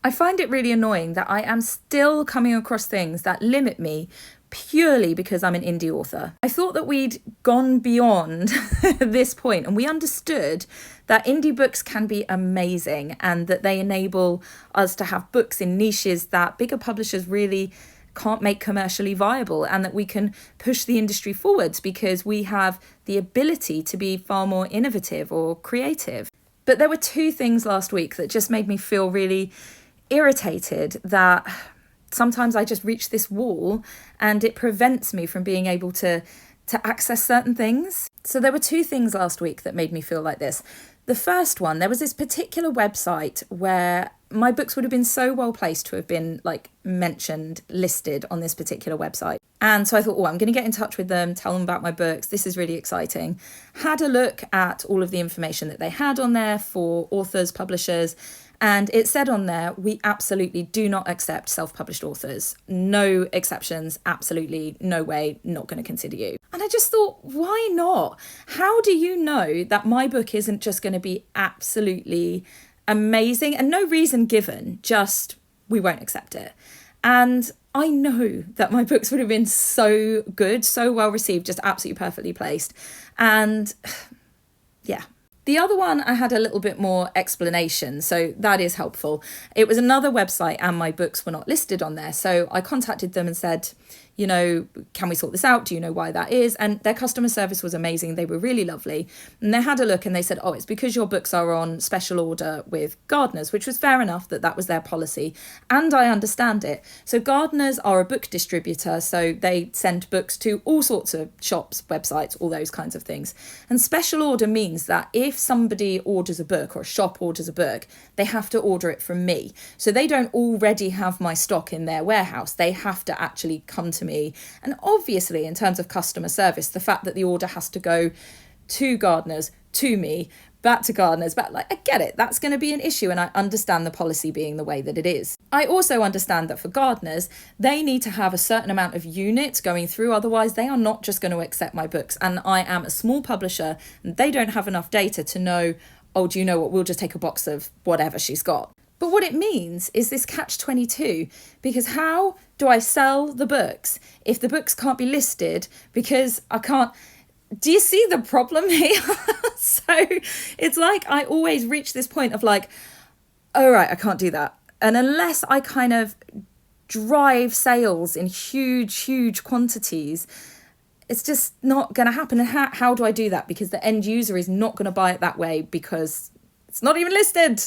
I find it really annoying that I am still coming across things that limit me purely because I'm an indie author. I thought that we'd gone beyond this point and we understood that indie books can be amazing and that they enable us to have books in niches that bigger publishers really can't make commercially viable, and that we can push the industry forwards because we have the ability to be far more innovative or creative. But there were two things last week that just made me feel really irritated, that sometimes I just reach this wall and it prevents me from being able to access certain things. So there were two things last week that made me feel like this. The first one, there was this particular website where my books would have been so well placed to have been mentioned, listed on this particular website. And so I thought, I'm going to get in touch with them, tell them about my books. This is really exciting. Had a look at all of the information that they had on there for authors, publishers, and it said on there, we absolutely do not accept self-published authors. No exceptions, absolutely no way, not going to consider you. And I just thought, why not? How do you know that my book isn't just going to be absolutely amazing and no reason given, just we won't accept it? And I know that my books would have been so good, so well received, just absolutely perfectly placed. And yeah. The other one, I had a little bit more explanation, so that is helpful. It was another website and my books were not listed on there. So I contacted them and said, can we sort this out? Do you know why that is? And their customer service was amazing. They were really lovely. And they had a look and they said, it's because your books are on special order with Gardners, which was fair enough that was their policy. And I understand it. So Gardners are a book distributor. So they send books to all sorts of shops, websites, all those kinds of things. And special order means that if somebody orders a book or a shop orders a book, they have to order it from me. So they don't already have my stock in their warehouse. They have to actually come to me. And obviously, in terms of customer service, the fact that the order has to go to Gardners, to me, back to Gardners, but I get it, that's going to be an issue, and I understand the policy being the way that it is. I also understand that for Gardners, they need to have a certain amount of units going through, otherwise they are not just going to accept my books. And I am a small publisher and they don't have enough data to know, do you know what, we'll just take a box of whatever she's got. But what it means is this catch-22, because how do I sell the books if the books can't be listed because I can't? Do you see the problem here? So it's I always reach this point of right, I can't do that. And unless I kind of drive sales in huge, huge quantities, it's just not going to happen. And how do I do that? Because the end user is not going to buy it that way because it's not even listed.